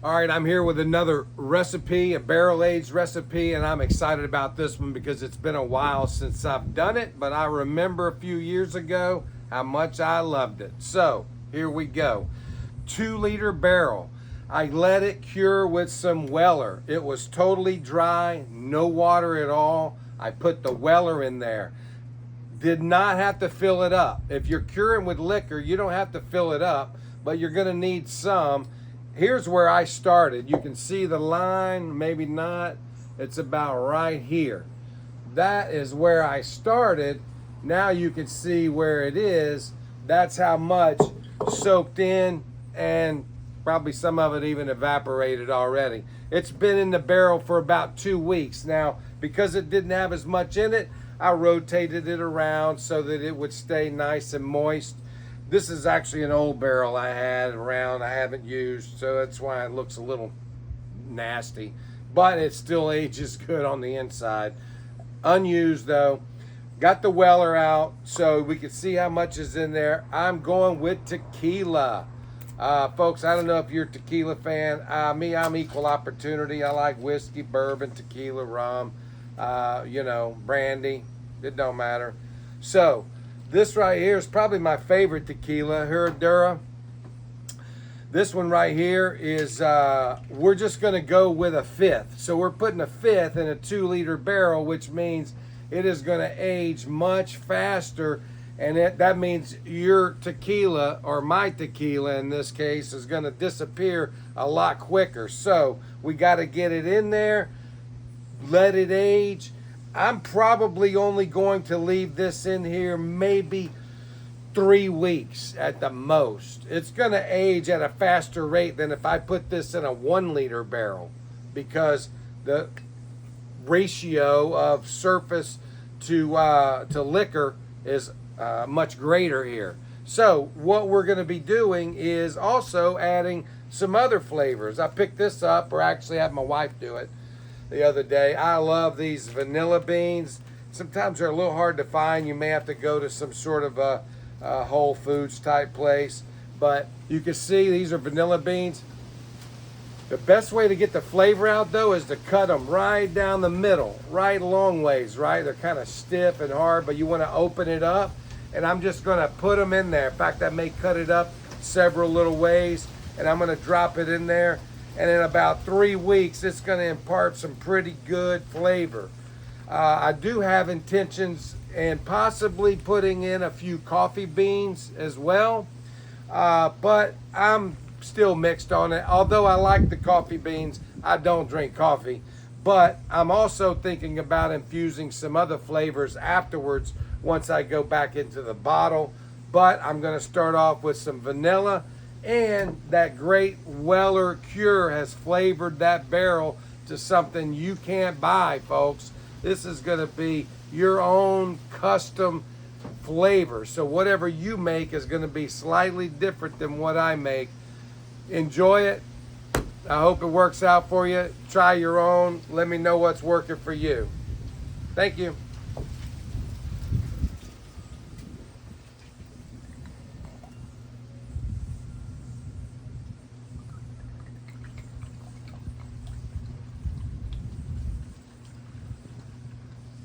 All right, I'm here with another recipe, a barrel-aged recipe, and I'm excited about this one because it's been a while since I've done it, but I remember a few years ago how much I loved it. So, here we go. 2-liter barrel. I let it cure with some Weller. It was totally dry, no water at all. I put the Weller in there. Did not have to fill it up. If you're curing with liquor, you don't have to fill it up, but you're gonna need some. Here's where I started. You can see the line, maybe not. It's about right here. That is where I started. Now you can see where it is. That's how much soaked in, and probably some of it even evaporated already. It's been in the barrel for about 2 weeks. Now, because it didn't have as much in it, I rotated it around so that it would stay nice and moist. This is actually an old barrel I had around, I haven't used, so that's why it looks a little nasty. But it still ages good on the inside. Unused though. Got the Weller out so we can see how much is in there. I'm going with tequila. Folks, I don't know if you're a tequila fan. Me, I'm equal opportunity. I like whiskey, bourbon, tequila, rum, brandy. It don't matter. So, this right here is probably my favorite tequila, Herradura. This one right here is, we're just gonna go with a 5th. So we're putting a 5th in a 2-liter barrel, which means it is gonna age much faster. And that means your tequila, or my tequila in this case, is gonna disappear a lot quicker. So we gotta get it in there, let it age. I'm probably only going to leave this in here maybe 3 weeks at the most. It's going to age at a faster rate than if I put this in a 1-liter barrel, because the ratio of surface to liquor is much greater here. So what we're going to be doing is also adding some other flavors. I picked this up, or actually had my wife do it the other day. I love these vanilla beans. Sometimes they're a little hard to find. You may have to go to some sort of a Whole Foods type place. But you can see these are vanilla beans. The best way to get the flavor out though is to cut them right down the middle, right long ways, right? They're kind of stiff and hard, but you want to open it up. And I'm just going to put them in there. In fact, I may cut it up several little ways, and I'm going to drop it in there. And in about 3 weeks, it's going to impart some pretty good flavor. I do have intentions and possibly putting in a few coffee beans as well, but I'm still mixed on it. Although I like the coffee beans, I don't drink coffee. But I'm also thinking about infusing some other flavors afterwards once I go back into the bottle. But I'm going to start off with some vanilla. And that great Weller cure has flavored that barrel to something you can't buy, folks. This is going to be your own custom flavor. So whatever you make is going to be slightly different than what I make. Enjoy it. I hope it works out for you. Try your own. Let me know what's working for you. Thank you.